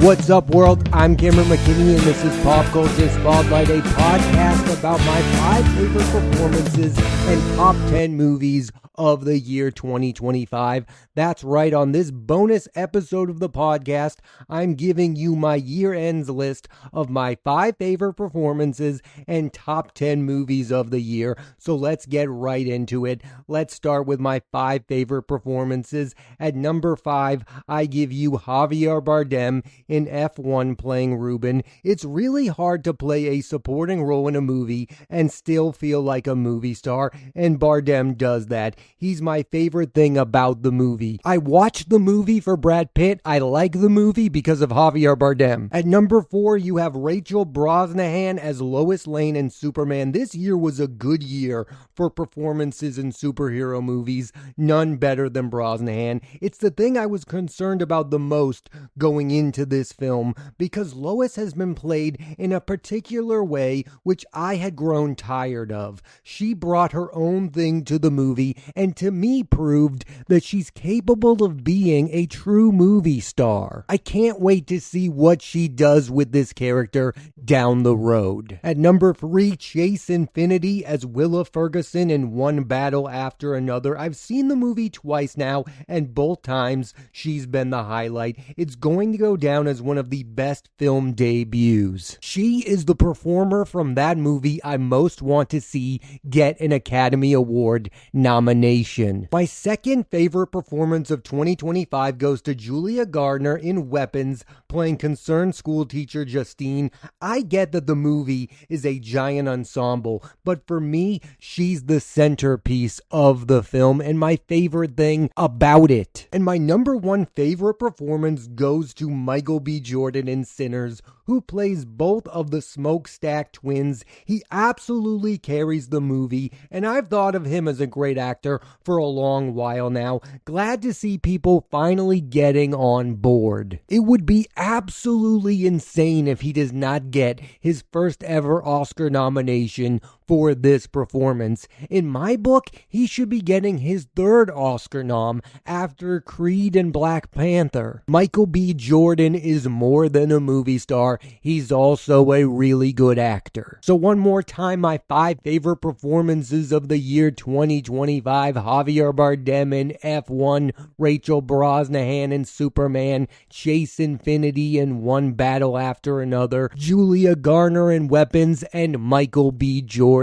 What's up, world? I'm Cameron McKinney, and this is Pop Culture Spotlight, a podcast about my 5 favorite performances and top 10 movies of the year 2025. That's right, on this bonus episode of the podcast, I'm giving you my year-ends list of my 5 favorite performances and top 10 movies of the year. So let's get right into it. Let's start with my 5 favorite performances. At number 5, I give you Javier Bardem in F1 playing Ruben. It's really hard to play a supporting role in a movie and still feel like a movie star, and Bardem does that. He's my favorite thing about the movie. I watched the movie for Brad Pitt. I like the movie because of Javier Bardem. At number 4, you have Rachel Brosnahan as Lois Lane in Superman. This year was a good year for performances in superhero movies. None better than Brosnahan. It's the thing I was concerned about the most going into this film, because Lois has been played in a particular way which I had grown tired of. She brought her own thing to the movie, and to me proved that she's capable of being a true movie star. I can't wait to see what she does with this character down the road. At number 3, Chase Infinity as Willa Ferguson in One Battle After Another. I've seen the movie twice now, and both times she's been the highlight. It's going to go down as one of the best film debuts. She is the performer from that movie I most want to see get an Academy Award nomination. My second favorite performance of 2025 goes to Julia Gardner in Weapons, playing concerned schoolteacher Justine. I get that the movie is a giant ensemble, but for me, she's the centerpiece of the film and my favorite thing about it. And my number 1 favorite performance goes to Michael B. Jordan in Sinners, who plays both of the Smokestack twins. He absolutely carries the movie, and I've thought of him as a great actor for a long while now. Glad to see people finally getting on board. It would be absolutely insane if he does not get his first ever Oscar nomination for this performance. In my book, he should be getting his 3rd Oscar nom after Creed and Black Panther. Michael B. Jordan is more than a movie star. He's also a really good actor. So one more time, my 5 favorite performances of the year 2025. Javier Bardem in F1, Rachel Brosnahan in Superman, Chase Infinity in One Battle After Another, Julia Garner in Weapons, and Michael B. Jordan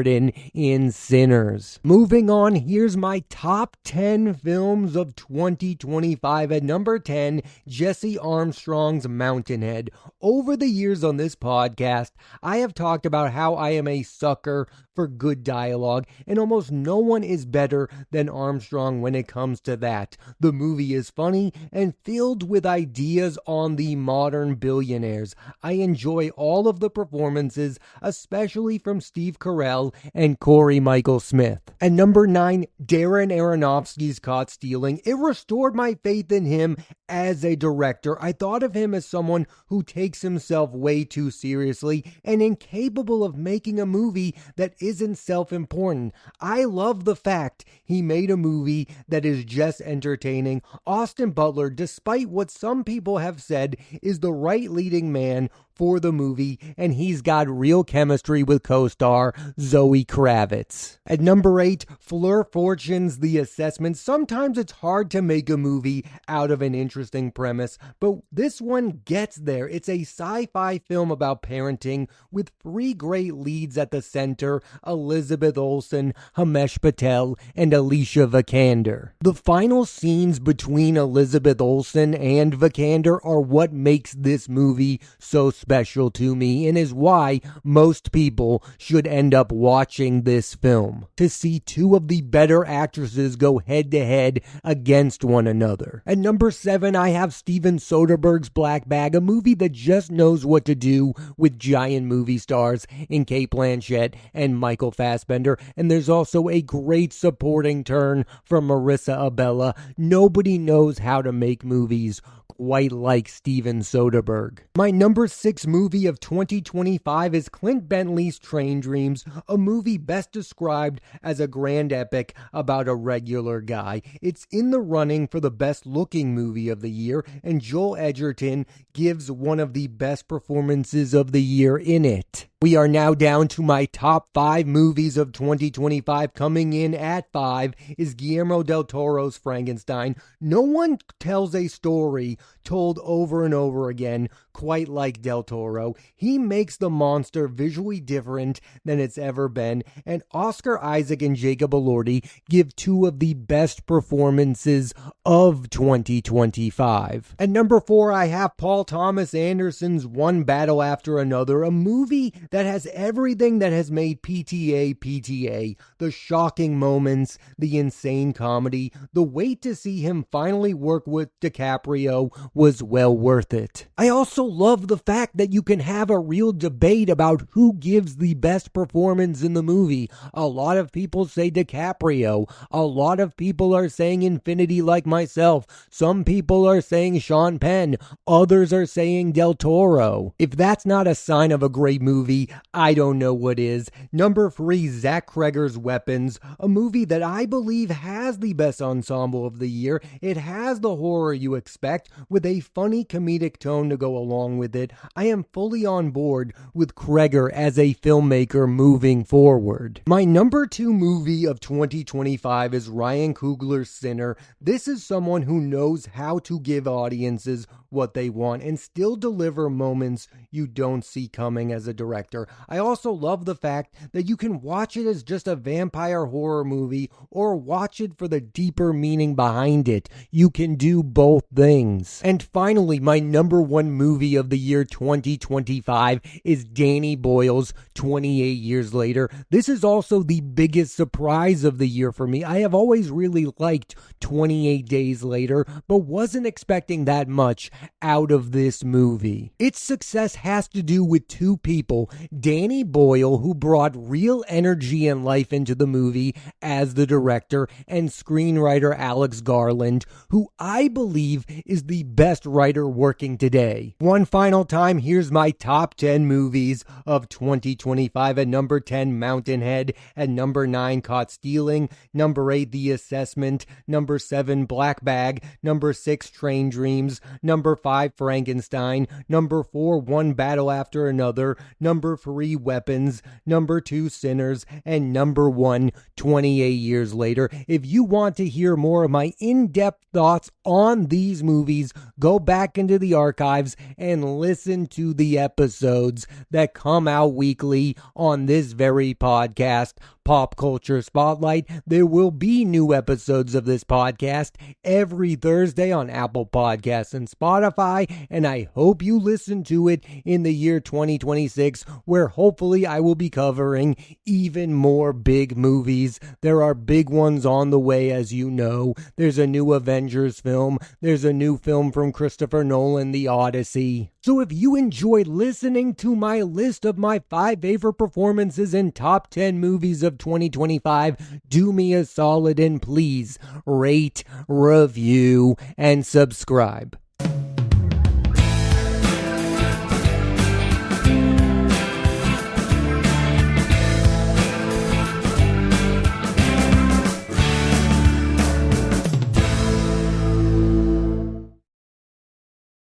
in Sinners. Moving on, here's my top 10 films of 2025. At number 10, Jesse Armstrong's Mountainhead. Over the years on this podcast, I have talked about how I am a sucker for good dialogue, and almost no one is better than Armstrong when it comes to that. The movie is funny and filled with ideas on the modern billionaires. I enjoy all of the performances, especially from Steve Carell and Corey Michael Smith. At number 9, Darren Aronofsky's Caught Stealing. It restored my faith in him as a director. I thought of him as someone who takes himself way too seriously and incapable of making a movie that isn't self-important. I love the fact he made a movie that is just entertaining. Austin Butler, despite what some people have said, is the right leading man for the movie, and he's got real chemistry with co-star Zoe Kravitz. At number 8, Fleur Fortune's The Assessment. Sometimes it's hard to make a movie out of an interesting premise, but this one gets there. It's a sci-fi film about parenting with 3 great leads at the center: Elizabeth Olsen, Himesh Patel, and Alicia Vikander. The final scenes between Elizabeth Olsen and Vikander are what makes this movie so special to me, and is why most people should end up watching this film, to see 2 of the better actresses go head to head against one another. At number 7, I have Steven Soderbergh's Black Bag, a movie that just knows what to do with giant movie stars in Cate Blanchett and Michael Fassbender, and there's also a great supporting turn from Marissa Abella. Nobody knows how to make movies quite like Steven Soderbergh. My number 6 movie of 2025 is Clint Bentley's Train Dreams, a movie best described as a grand epic about a regular guy. It's in the running for the best looking movie of the year, and Joel Edgerton gives one of the best performances of the year in it. We are now down to my top 5 movies of 2025. Coming in at 5 is Guillermo del Toro's Frankenstein. No one tells a story told over and over again quite like Del Toro. He makes the monster visually different than it's ever been, and Oscar Isaac and Jacob Elordi give 2 of the best performances of 2025. At number 4, I have Paul Thomas Anderson's One Battle After Another, a movie that has everything that has made PTA. The shocking moments, the insane comedy, the wait to see him finally work with DiCaprio was well worth it. I also love the fact that you can have a real debate about who gives the best performance in the movie. A lot of people say DiCaprio. A lot of people are saying Infinity like myself. Some people are saying Sean Penn. Others are saying Del Toro. If that's not a sign of a great movie, I don't know what is. Number 3, Zach Cregger's Weapons, a movie that I believe has the best ensemble of the year. It has the horror you expect, with a funny comedic tone to go along with it. I am fully on board with Cregger as a filmmaker moving forward. My number 2 movie of 2025 is Ryan Coogler's Sinner. This is someone who knows how to give audiences what they want and still deliver moments you don't see coming as a director. I also love the fact that you can watch it as just a vampire horror movie or watch it for the deeper meaning behind it. You can do both things. And finally, my number 1 movie of the year 2025 is Danny Boyle's 28 Years Later. This is also the biggest surprise of the year for me. I have always really liked 28 Days Later, but wasn't expecting that much out of this movie. Its success has to do with 2 people, Danny Boyle, who brought real energy and life into the movie as the director, and screenwriter Alex Garland, who I believe is the best writer working today. One final time, here's my top 10 movies of 2025. At number 10, Mountainhead. At number 9, Caught Stealing. Number 8, The Assessment. Number 7, Black Bag. Number 6, Train Dreams. Number 5, Frankenstein. Number 4, One Battle After Another. Number 3, Weapons. Number 2, Sinners. And number 1, 28 Years Later. If you want to hear more of my in-depth thoughts on these movies, go back into the archives and listen to the episodes that come out weekly on this very podcast, Pop Culture Spotlight. There will be new episodes of this podcast every Thursday on Apple Podcasts and Spotify, and I hope you listen to it in the year 2026, where hopefully I will be covering even more big movies. There are big ones on the way, as you know. There's a new Avengers film. There's a new film from Christopher Nolan, The Odyssey. So if you enjoyed listening to my list of my 5 favorite performances and top 10 movies of 2025, do me a solid and please rate, review, and subscribe.